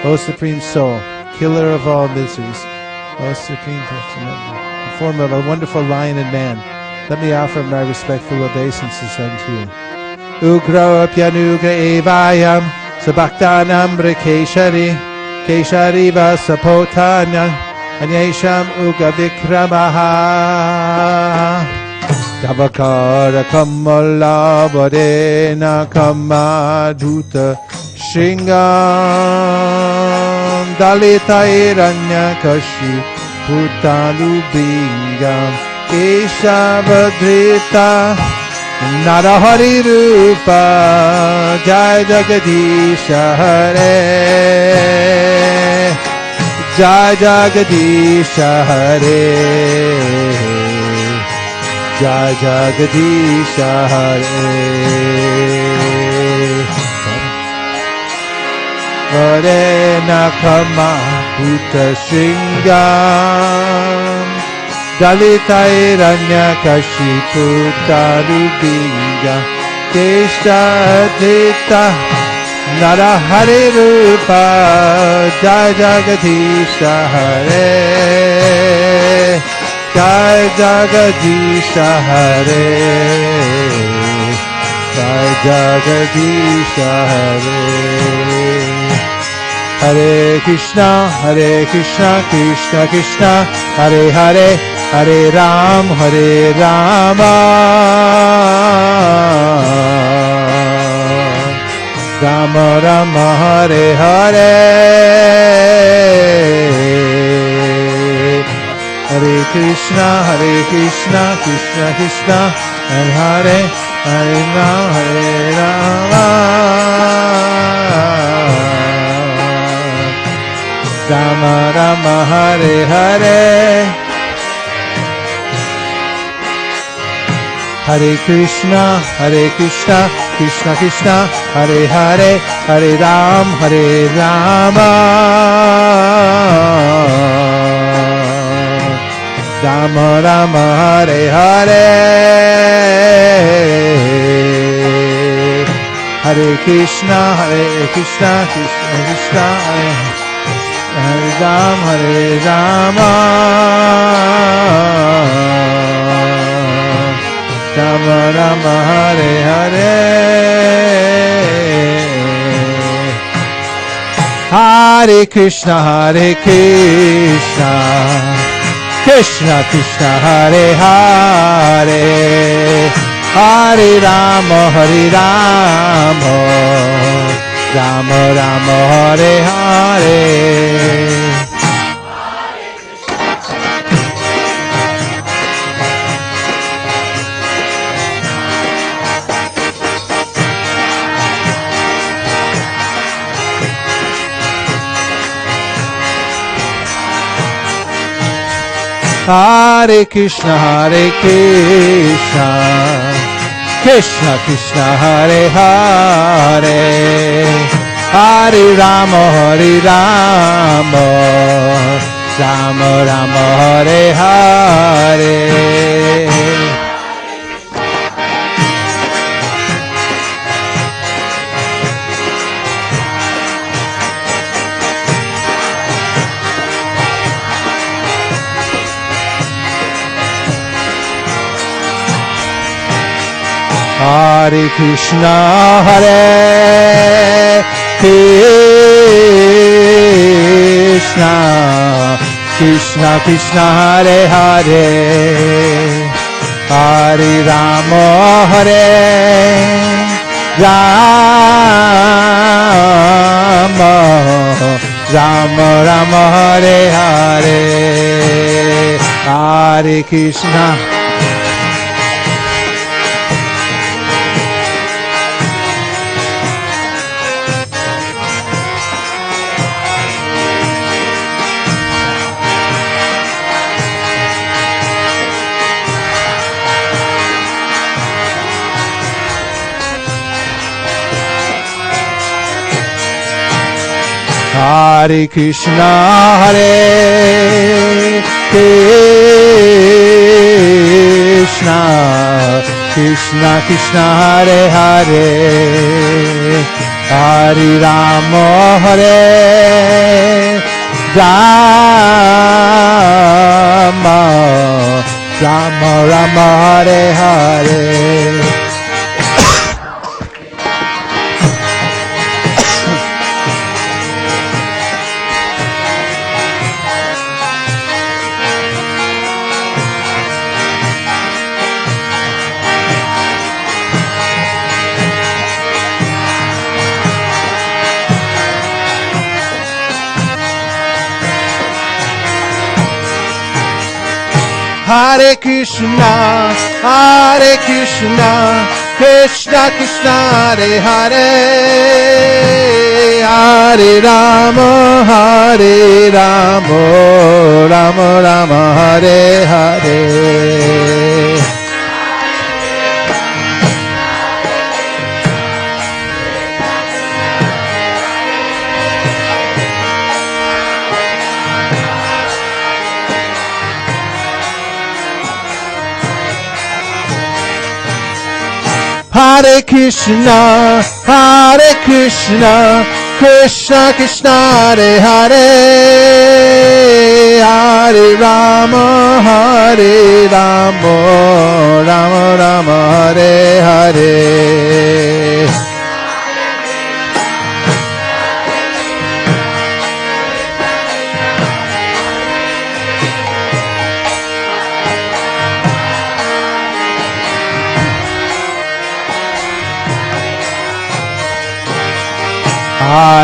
O Supreme Soul, killer of all miseries, O Supreme Person, in the form of a wonderful lion and man, let me offer my respectful obeisances unto you. Ugra Pyanugra Evayam Sabaktanam Keshari Keshari Vasapotanya Anyesham Uga Vikramaha Gavakara Kamala Varena Kamadhuta Shingam Dalita Iranya Kashi Putalu Bingam Keshavadrita Narahari Rupa Jai Jagadisha Hare Jai Jagadisha Hare Jai Jagadisha Hare Hare Nakama Bhuta Shringam Dalita Iranya Kashipu Darubinga Kesha Adhita Narahari Rupa Jai Jagadisha Hare Jai Jagadisha Hare Jai Jagadisha Hare Hare Krishna Krishna Krishna Hare Hare Hare Rama Rama Rama Hare Hare Hare Krishna Krishna Krishna and Hare Hare Rama Rama Rama Hare Hare Hare Krishna Krishna Krishna Hare Hare Hare Rama Rama Rama Hare Hare Hare Krishna Krishna Krishna Hare Rama Rama Rama Hare Hare Hare Krishna Krishna Krishna Hare Hare Hare Rama Rama Rama Hare Hare Hare Krishna Krishna Krishna Hare Hare Hare Rama Rama Rama Hare Hare Hare Krishna Krishna Krishna Hare Hare Hare Rama Rama Rama Hare Hare Hare Krishna Hare Krishna Krishna Krishna Hare Hare Hare Rama Rama, Rama Rama Hare Hare. Hare Krishna, Krishna Krishna, Hare Hare, Hare Rama, Rama Rama, Hare Hare. Hare Krishna, Krishna Krishna, Hare Hare, Hare Rama, Rama Rama, Hare Hare.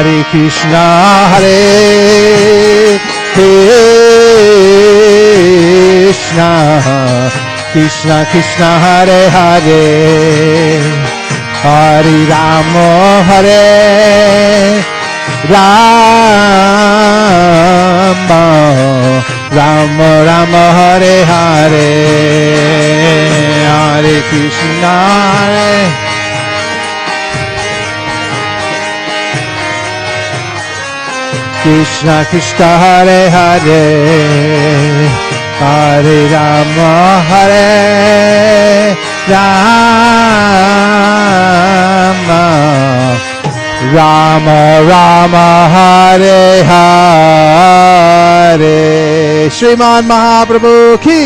Hare Krishna, Krishna Krishna, Hare Hare, Hare Rama, Rama Rama, Hare Hare, Hare Krishna, Krishna Krishna, Hare Hare, Hare Rama, Rama Rama, Hare Hare. Sriman Mahaprabhu ki,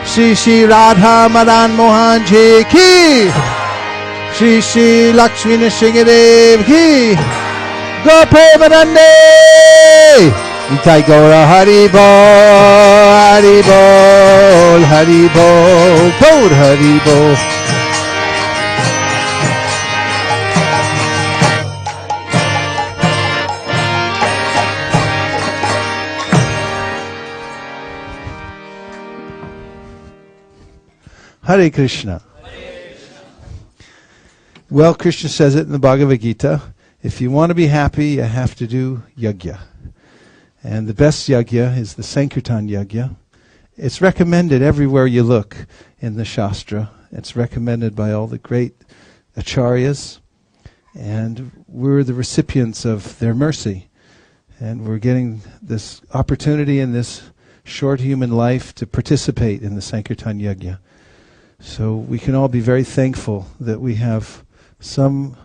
Shri Shri Radha Madan Mohan Ji ki, Shri Shri Lakshmi Nrsimhadev ki, Gopremanande, Nitai Gaura Hari Bol, Hari Bol, Hari Bol, Gaur Hari Bol. Hare Krishna. Well, Krishna says it in the Bhagavad Gita. If you want to be happy, you have to do yagya. And the best yagya is the Sankirtan Yagya. It's recommended everywhere you look in the Shastra. It's recommended by all the great acharyas. And we're the recipients of their mercy. And we're getting this opportunity in this short human life to participate in the Sankirtan Yagya. So we can all be very thankful that we have some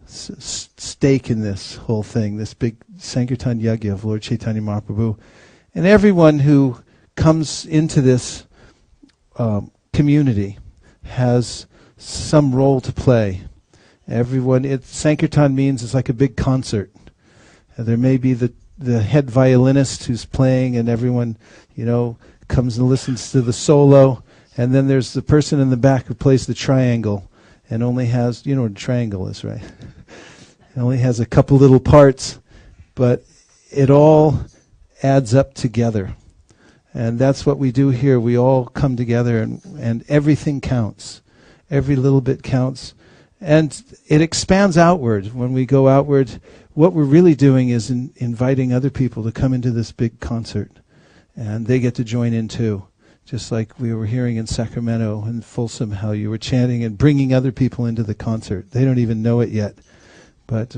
stake in this whole thing, this big Sankirtan Yagya of Lord Chaitanya Mahaprabhu. And everyone who comes into this community has some role to play. Sankirtan means it's like a big concert. There may be the head violinist who's playing, and everyone, comes and listens to the solo. And then there's the person in the back who plays the triangle and only has, what a triangle is, right? It only has a couple little parts, but it all adds up together. And that's what we do here. We all come together and everything counts. Every little bit counts. And it expands outward. When we go outward, what we're really doing is inviting other people to come into this big concert. And they get to join in too. Just like we were hearing in Sacramento and Folsom, how you were chanting and bringing other people into the concert. They don't even know it yet, but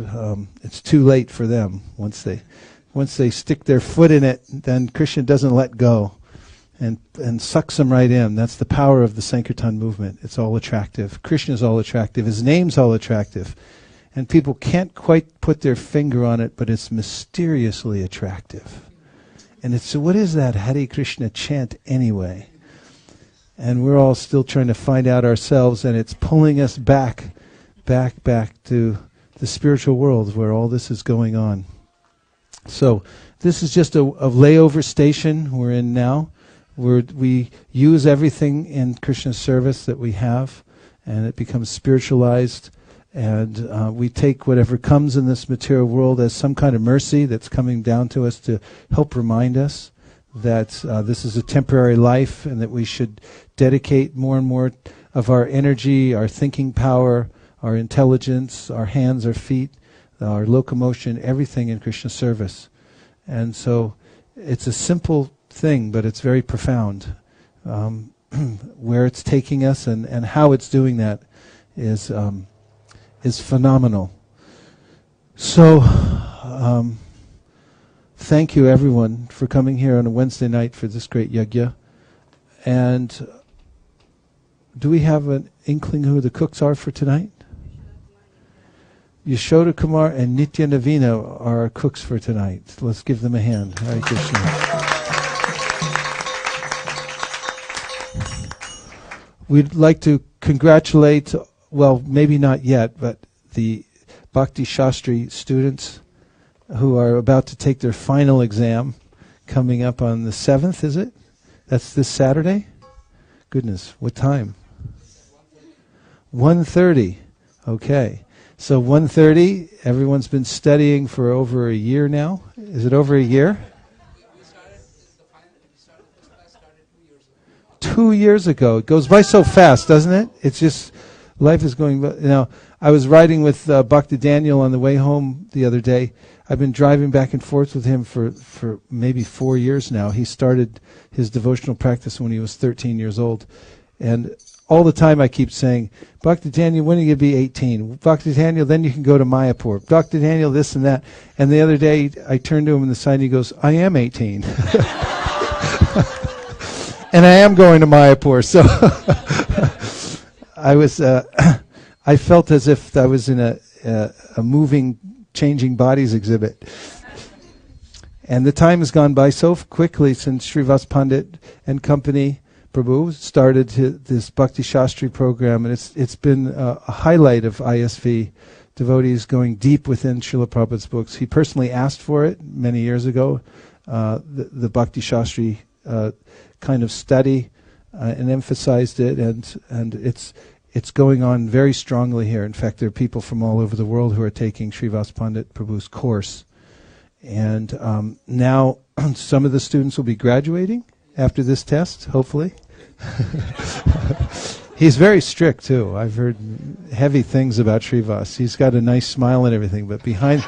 it's too late for them. Once they stick their foot in it, then Krishna doesn't let go, and sucks them right in. That's the power of the Sankirtan movement. It's all attractive. Krishna's all attractive. His name's all attractive, and people can't quite put their finger on it, but it's mysteriously attractive. And it's, so what is that Hare Krishna chant anyway? And we're all still trying to find out ourselves, and it's pulling us back to the spiritual world where all this is going on. So this is just a layover station we're in now, where we use everything in Krishna's service that we have, and it becomes spiritualized, and we take whatever comes in this material world as some kind of mercy that's coming down to us to help remind us that this is a temporary life, and that we should dedicate more and more of our energy, our thinking power, our intelligence, our hands, our feet, our locomotion, everything in Krishna's service. And so it's a simple thing, but it's very profound. Where it's taking us and how it's doing that is phenomenal. So thank you everyone for coming here on a Wednesday night for this great yagya. And do we have an inkling who the cooks are for tonight? Yashoda Kumar and Nitya Navina are our cooks for tonight. Let's give them a hand. Hare Krishna. We'd like to congratulate, well, maybe not yet, but the Bhakti Shastri students who are about to take their final exam coming up on the 7th, is it? That's this Saturday? Goodness, what time? 1:30. Okay. So 1:30, everyone's been studying for over a year now. Is it over a year? 2 years ago. It goes by so fast, doesn't it? It's just, life is going by. Now, I was riding with Bhakti Daniel on the way home the other day. I've been driving back and forth with him for maybe 4 years now. He started his devotional practice when he was 13 years old. And all the time I keep saying, Bhakti Daniel, when are you going to be 18? Bhakti Daniel, then you can go to Mayapur. Bhakti Daniel, this and that. And the other day, I turned to him in the side and he goes, I am 18. And I am going to Mayapur. So I was, I felt as if I was in a moving, changing bodies exhibit. And the time has gone by so quickly since Srivas Pandit and company, Prabhu, started this Bhakti Shastri program, and it's been a highlight of ISV devotees going deep within Srila Prabhupada's books. He personally asked for it many years ago, the Bhakti Shastri kind of study, and emphasized it, and it's going on very strongly here. In fact, there are people from all over the world who are taking Srivas Pandit Prabhu's course. And now some of the students will be graduating after this test, hopefully. He's very strict too. I've heard heavy things about Srivas. He's got a nice smile and everything, but behind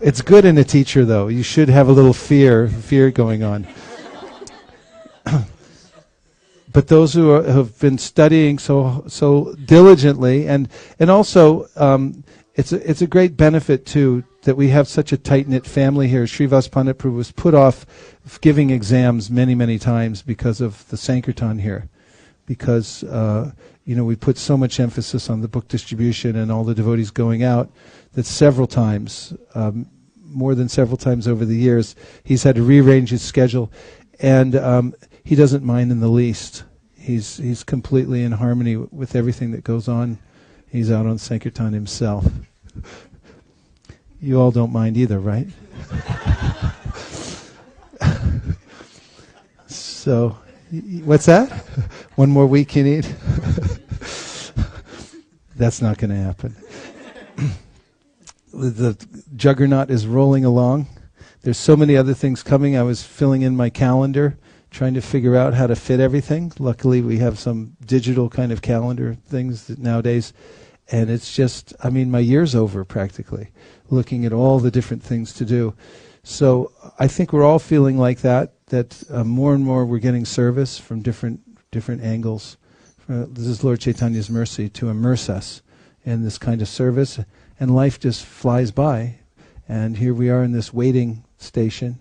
it's good in a teacher though. You should have a little fear going on. But those who have been studying so diligently, and also it's a great benefit too that we have such a tight-knit family here. Srivas Pandit Prabhu was put off giving exams many times because of the Sankirtan here, because we put so much emphasis on the book distribution and all the devotees going out that several times, more than several times over the years, he's had to rearrange his schedule, and he doesn't mind in the least. He's completely in harmony with everything that goes on. He's out on Sankirtan himself. You all don't mind either, right? So, what's that? One more week you need? That's not going to happen. The juggernaut is rolling along. There's so many other things coming. I was filling in my calendar, trying to figure out how to fit everything. Luckily, we have some digital kind of calendar things nowadays. And it's just, my year's over practically, looking at all the different things to do. So I think we're all feeling like that more and more we're getting service from different angles. This is Lord Chaitanya's mercy to immerse us in this kind of service. And life just flies by. And here we are in this waiting station,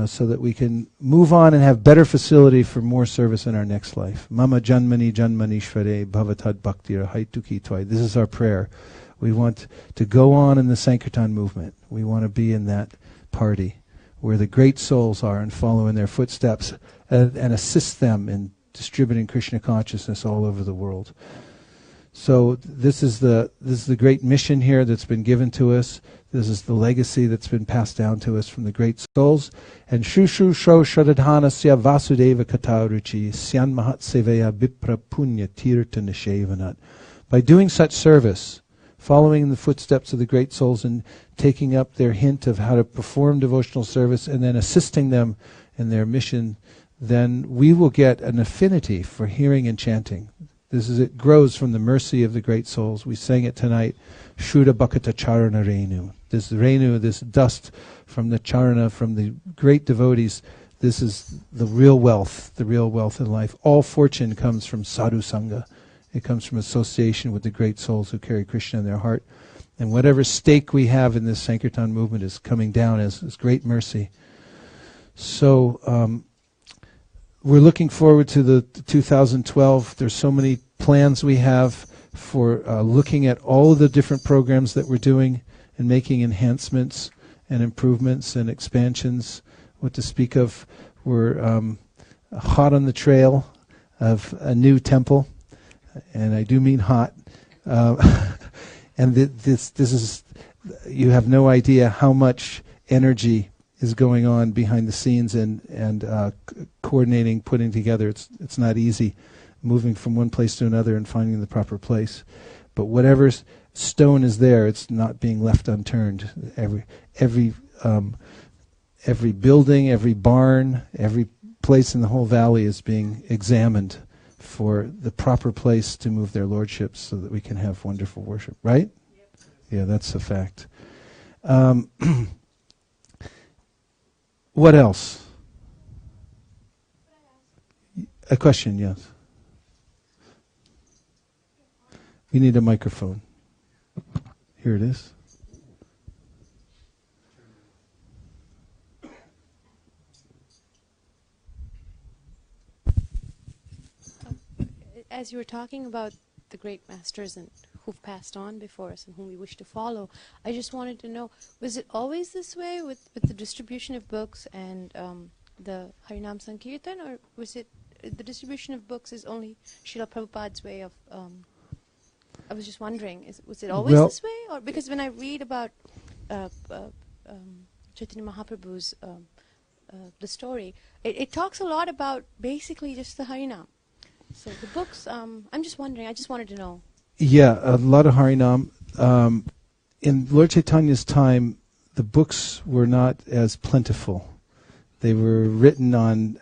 so that we can move on and have better facility for more service in our next life. Mama Janmani Janmanishvare Bhavatad Bhaktira Haituki Twai. This is our prayer. We want to go on in the Sankirtan movement. We want to be in that party where the great souls are and follow in their footsteps and assist them in distributing Krishna consciousness all over the world. So this is the great mission here that's been given to us. This is the legacy that's been passed down to us from the great souls. And Shushu Shro Shradhanasya Vasudeva Kataruchi Syan Mahat Seveya Bipra Punya Tirtha Nishevanat. By doing such service, following in the footsteps of the great souls and taking up their hint of how to perform devotional service and then assisting them in their mission, then we will get an affinity for hearing and chanting. It grows from the mercy of the great souls. We sang it tonight, Shuddha Bhakata Charana Renu. This Renu, this dust from the Charana, from the great devotees, this is the real wealth in life. All fortune comes from sadhu sangha. It comes from association with the great souls who carry Krishna in their heart. And whatever stake we have in this Sankirtan movement is coming down as great mercy. So we're looking forward to the 2012. There's so many plans we have for looking at all of the different programs that we're doing and making enhancements and improvements and expansions. What to speak of, we're hot on the trail of a new temple, and I do mean hot. And this is, you have no idea how much energy is going on behind the scenes and coordinating, putting together. It's not easy, moving from one place to another and finding the proper place. But whatever stone is there, it's not being left unturned. Every building, every barn, every place in the whole valley is being examined for the proper place to move their lordships so that we can have wonderful worship. Right? Yep. Yeah, that's a fact. What else? A question, yes. We need a microphone. Here it is. As you were talking about the great masters and who've passed on before us and whom we wish to follow, I just wanted to know, was it always this way with the distribution of books and the Harinam Sankirtan, or was it the distribution of books is only Srila Prabhupada's way of... I was just wondering, was it always this way? Or because when I read about Chaitanya Mahaprabhu's the story, it talks a lot about basically just the Harinam. So the books, I'm just wondering, I just wanted to know. Yeah, a lot of Harinam. In Lord Chaitanya's time, the books were not as plentiful. They were written on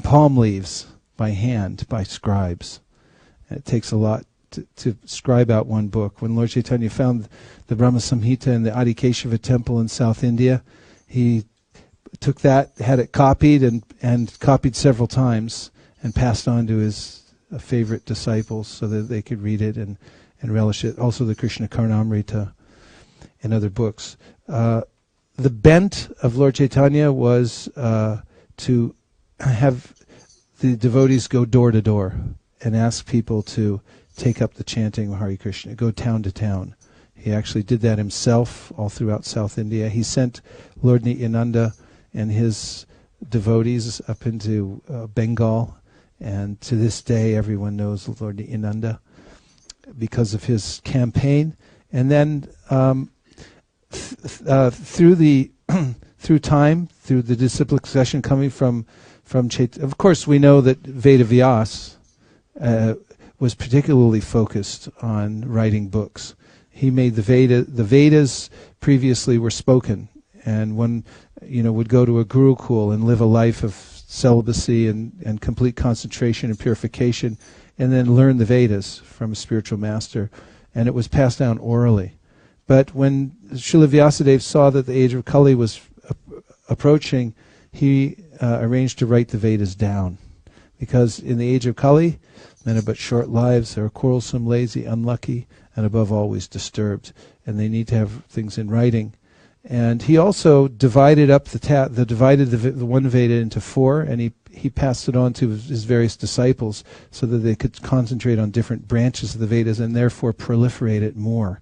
palm leaves by hand, by scribes. It takes a lot to scribe out one book. When Lord Chaitanya found the Brahma Samhita in the Adikeshava temple in South India, he took that, had it copied and copied several times and passed on to his favorite disciples so that they could read it and relish it. Also the Krishna Karnamrita and other books. The bent of Lord Chaitanya was to have the devotees go door to door and ask people to take up the chanting of Hare Krishna, go town to town. He actually did that himself all throughout South India. He sent Lord Nityananda and his devotees up into Bengal, and to this day everyone knows Lord Nityananda because of his campaign. And then through time, through the disciplic succession coming from Chaitanya, of course we know that Veda Vyas was particularly focused on writing books. He made the Vedas previously were spoken, and one would go to a gurukul and live a life of celibacy and complete concentration and purification, and then learn the Vedas from a spiritual master, and it was passed down orally. But when Srila Vyasadeva saw that the age of Kali was approaching, he arranged to write the Vedas down, because in the age of Kali, men are but short lives, are quarrelsome, lazy, unlucky, and above all always disturbed, and they need to have things in writing. And he also divided up the one Veda into four, and he passed it on to his various disciples so that they could concentrate on different branches of the Vedas and therefore proliferate it more.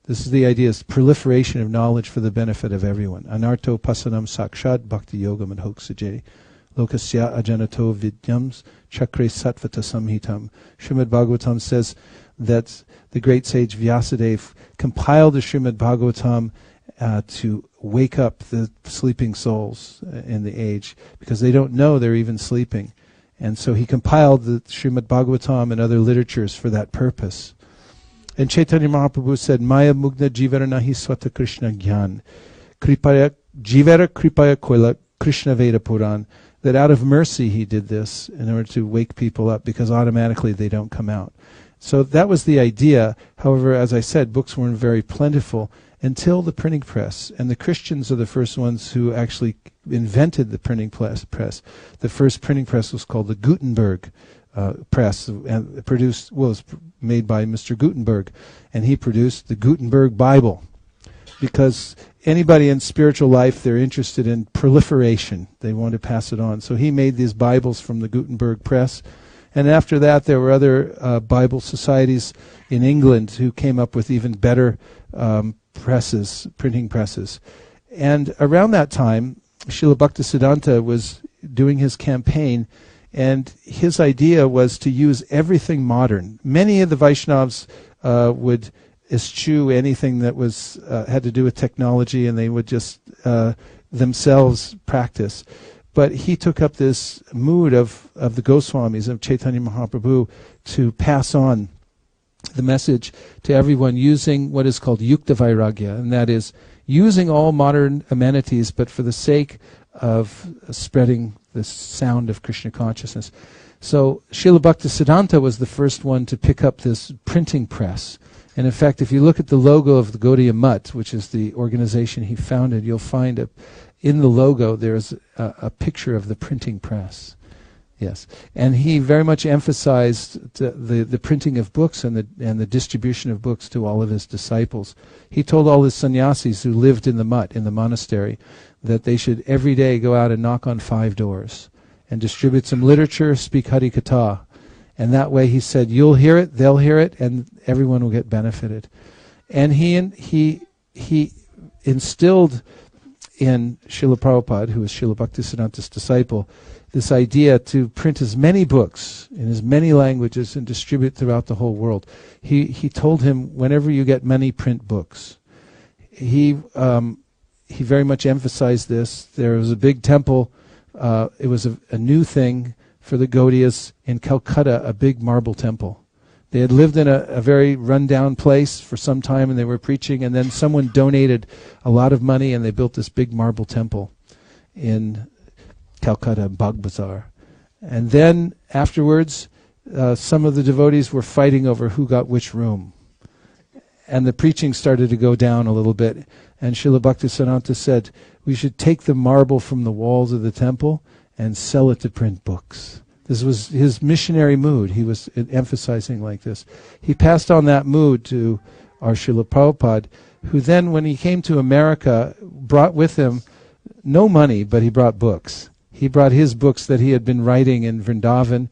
This is the idea, is proliferation of knowledge for the benefit of everyone. Anarto pasanam sakshat bhakti yogam adhoksajay. Lokasya ajanato vidyams chakre sattvata samhitam. Srimad Bhagavatam says that the great sage Vyasadeva compiled the Srimad Bhagavatam to wake up the sleeping souls in the age, because they don't know they're even sleeping. And so he compiled the Srimad Bhagavatam and other literatures for that purpose. And Chaitanya Mahaprabhu said, Maya Mugna Jivara Nahi Swata Krishna Gyan. Jivara Kripaya Koila Krishna Veda Puran. That out of mercy he did this in order to wake people up, because automatically they don't come out. So that was the idea. However, as I said, books weren't very plentiful until the printing press. And the Christians are the first ones who actually invented the printing press. The first printing press was called the Gutenberg press, and was made by Mr. Gutenberg, and he produced the Gutenberg Bible. Because anybody in spiritual life, they're interested in proliferation. They want to pass it on. So he made these Bibles from the Gutenberg press. And after that, there were other Bible societies in England who came up with even better printing presses. And around that time, Srila Bhaktisiddhanta was doing his campaign, and his idea was to use everything modern. Many of the Vaishnavas would eschew anything that was had to do with technology, and they would just themselves practice. But he took up this mood of the Goswamis, of Chaitanya Mahaprabhu, to pass on the message to everyone using what is called Yukta Vairagya, and that is using all modern amenities, but for the sake of spreading the sound of Krishna consciousness. So Srila Bhaktisiddhanta was the first one to pick up this printing press. And in fact, if you look at the logo of the Gaudiya Mutt, which is the organization he founded, you'll find in the logo there's a picture of the printing press. Yes, and he very much emphasized the printing of books and the distribution of books to all of his disciples. He told all his sannyasis who lived in the mutt, in the monastery, that they should every day go out and knock on 5 doors and distribute some literature, speak Hari Katha. And that way, he said, you'll hear it, they'll hear it, and everyone will get benefited. And he instilled in Srila Prabhupada, who was Srila Bhaktisiddhanta's disciple, this idea to print as many books in as many languages and distribute throughout the whole world. He told him, whenever you get money, print books. He very much emphasized this. There was a big temple. It was a new thing for the Gaudiyas in Calcutta, a big marble temple. They had lived in a very run-down place for some time, and they were preaching, and then someone donated a lot of money, and they built this big marble temple in Calcutta, Bagh Bazar. And then afterwards, some of the devotees were fighting over who got which room. And the preaching started to go down a little bit, and Srila Bhaktisiddhanta said, we should take the marble from the walls of the temple and sell it to print books. This was his missionary mood. He was emphasizing like this. He passed on that mood to our Srila Prabhupada, who then, when he came to America, brought with him no money, but he brought books. He brought his books that he had been writing in Vrindavan,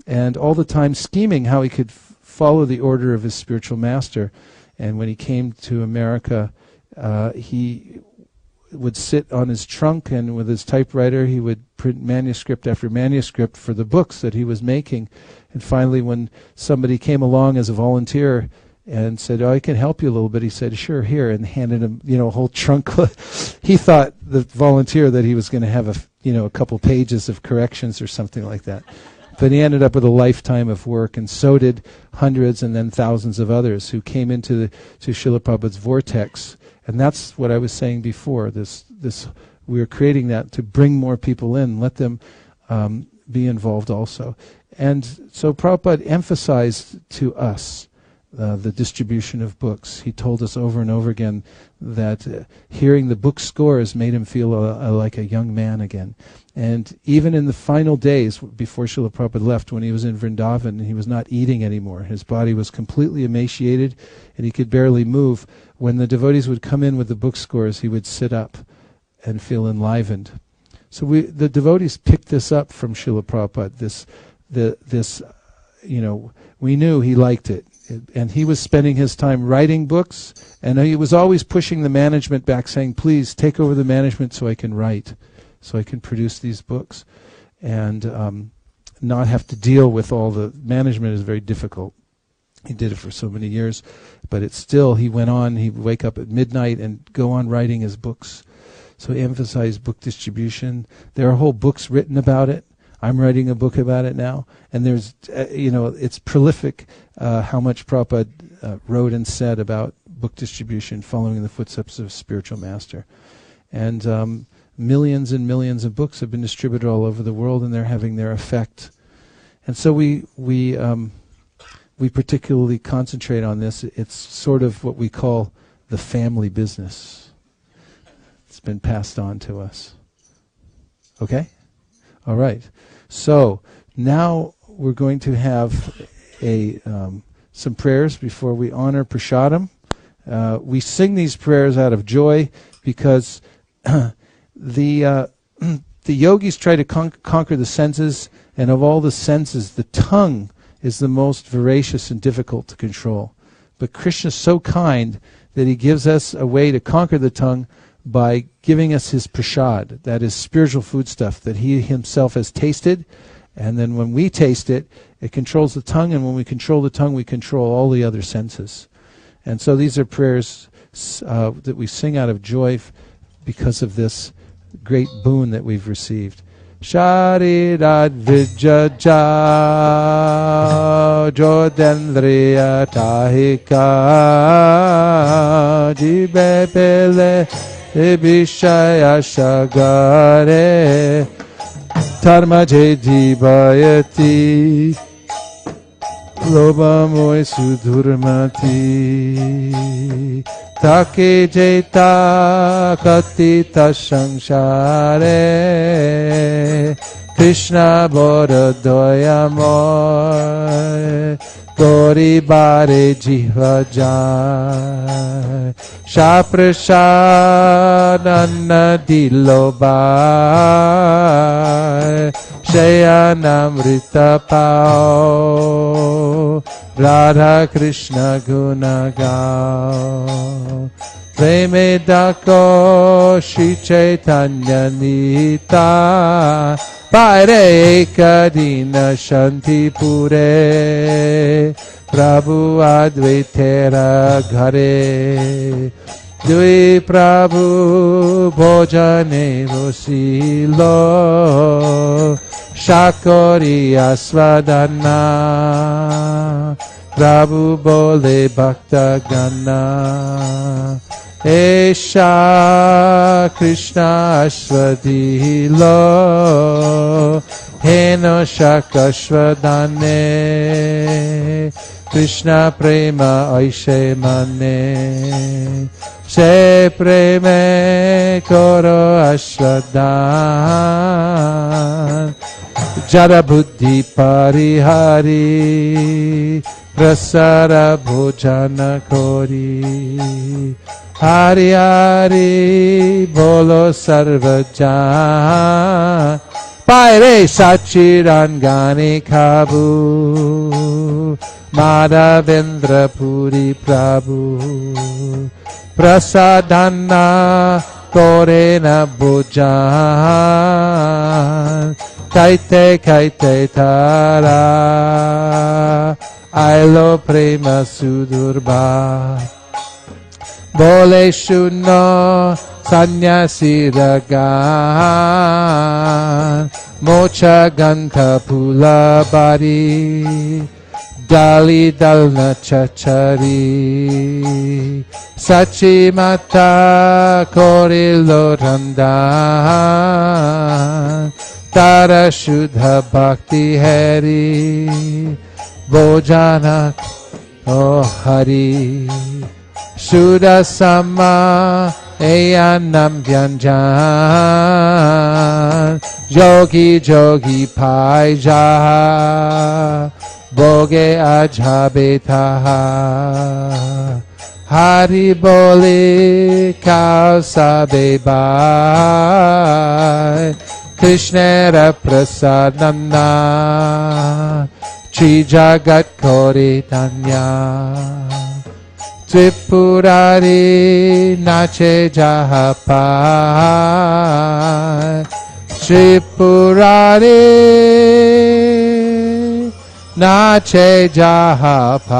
and all the time scheming how he could follow the order of his spiritual master. And when he came to America, he would sit on his trunk, and with his typewriter he would print manuscript after manuscript for the books that he was making. And finally, when somebody came along as a volunteer and said, I can help you a little bit, he said, sure, here, and handed him a whole trunk. He thought, the volunteer, that he was going to have a couple pages of corrections or something like that. But he ended up with a lifetime of work, and so did hundreds and then thousands of others who came into to Srila Prabhupada's vortex. And that's what I was saying before. This we are creating that to bring more people in, let them be involved also. And so Prabhupada emphasized to us the distribution of books. He told us over and over again that hearing the book scores made him feel like a young man again. And even in the final days before Srila Prabhupada left, when he was in Vrindavan and he was not eating anymore, his body was completely emaciated and he could barely move. When the devotees would come in with the book scores, he would sit up and feel enlivened. So the devotees picked this up from Srila Prabhupada. We knew he liked it. And he was spending his time writing books, and he was always pushing the management back, saying, please take over the management so I can write, so I can produce these books, and not have to deal with all the management is very difficult. He did it for so many years, but it's still, he went on, he'd wake up at midnight and go on writing his books. So he emphasized book distribution. There are whole books written about it. I'm writing a book about it now, and there's, it's prolific how much Prabhupada wrote and said about book distribution, following in the footsteps of a spiritual master. And millions and millions of books have been distributed all over the world, and they're having their effect. And so we particularly concentrate on this. It's sort of what we call the family business. It's been passed on to us. Okay? All right. So now we're going to have some prayers before we honor Prasadam. We sing these prayers out of joy because the yogis try to conquer the senses, and of all the senses, the tongue is the most voracious and difficult to control. But Krishna is so kind that he gives us a way to conquer the tongue by giving us his prasad, that is spiritual foodstuff that he himself has tasted, and then when we taste it, it controls the tongue, and when we control the tongue, we control all the other senses. And so these are prayers that we sing out of joy because of this great boon that we've received. Sharirad vijaja jodendriya tahika jibe pele Vishaya shagare Tarmaje jibayati Lobamoy sudhurmati Take jeta katita samsare Krishna boradoyamoy Gori bare jiva jai Shaprasanana dilobai Shayanamrita pao Radha Krishna guna gao Preme dako Shri Chaitanya nita Paire ekadina shanti pure Prabhu advaitera ghare Dui Prabhu bhojane rosilo Shakori asvadana Prabhu bole bhakta gana Esha Krishna Ashwadhilo Heno Shakashwadane Krishna Prema Aishe Mane Se Preme Koro Ashwadan Jara Buddhi Parihari Prasara Bhojana Kori Hari Hari Bolo Sarvajan Paire Sachirangani Kabu Madhavendra Puri Prabhu Prasadana Korena Bhojan Kaite Kaite Tara Ailo Prema Sudurba Bole Shuno Sanyasi Ragan Mocha Ganta Pula Bari Dali Dalna Chachari Sachi Mata Korilo Randan Tara Shuddha Bhakti Hari Bojana Oh Hari Shuddha Sama Eyanam Vyanjan Jogi Jogi Paija Boge Ajhabetaha Hari Boli Kausabe Bai Krishnera Prasadamna Tri Jagat Koritanya Tripurari Nache Jahapai Tripurari Nache Jahapai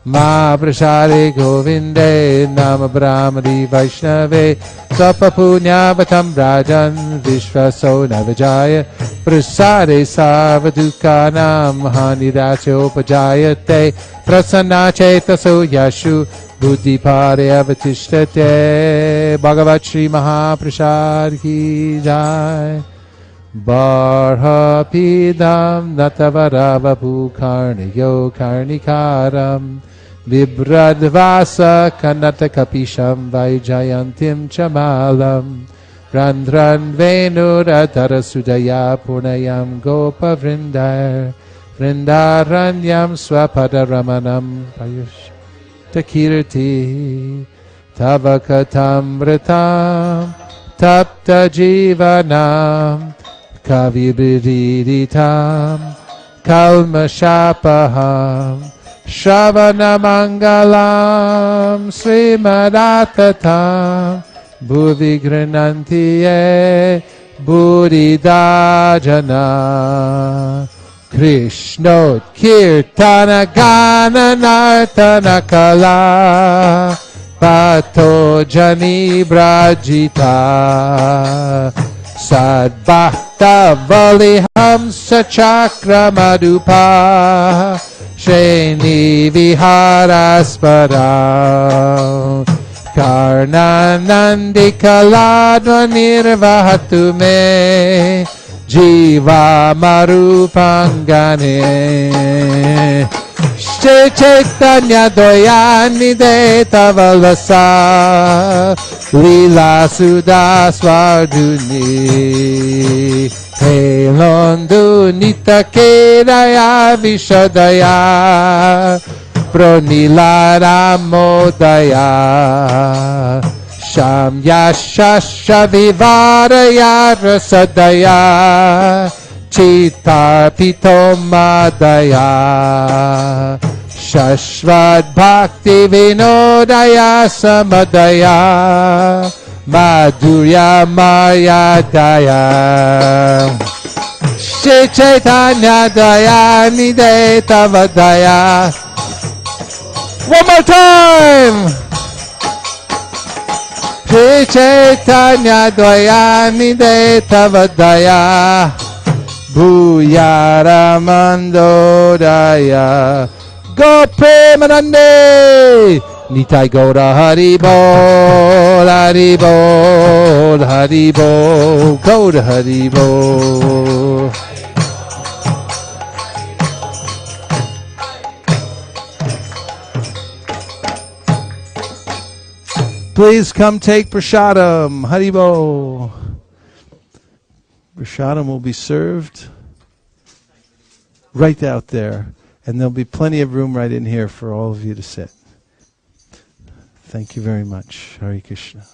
Mahaprasade Govinde Nama Brahmadi Vaishnave Sapapunyavatam Rajan Vishvaso Navajaya Prasade Sarvadukanam Hanirasyo Pajayate Prasanna Chetaso Yashu Buddhipade Avatishtate Bhagavat Shri Mahaprasad Ki Jai Barhapidam Natavaravapu Karniyo Karnikaram Vibradvasa Kanatakapisham Vaijayantim Chamalam Randran Venuradhara Sudaya Purnayam Gopa Vrindar Vrindaranyam Swapadaramanam Payush Takirti Tavakatamritam Tapta Jivanam Kavibiriditam Kalmashapaham Shravanamangalam Srimadatatam Bhuvi Granantiye Buddhidajana Krishnot Kirtana Gana Nartana Kala Pato Jani Brajita Sadbhakta Valiham Sachakra Madupa Sheni Viharaspara Karnanandi Kaladva Nirvahatu Me Jiva Marupangane Shri Chaitanya Doyani Deta Valasa Lila Sudasvarduni Helondu Nita Kedaya Vishadaya Pronilara Modaya Shamya Shasha Vivaraya Rasadaya Chitar Pitomadaya Shashvad Bhakti Vinodaya Samadaya Madhurya Mayadaya Shri Chaitanya Daya Nide Tavadaya. One more time! Shri Chaitanya Daya Nide Tavadaya Bhuyara Mandodaya Go Premanande Nitai Gaura Haribol Haribol Haribol Gaura Haribol. Please come take prasadam. Haribol. Prasadam will be served right out there. And there'll be plenty of room right in here for all of you to sit. Thank you very much. Hare Krishna.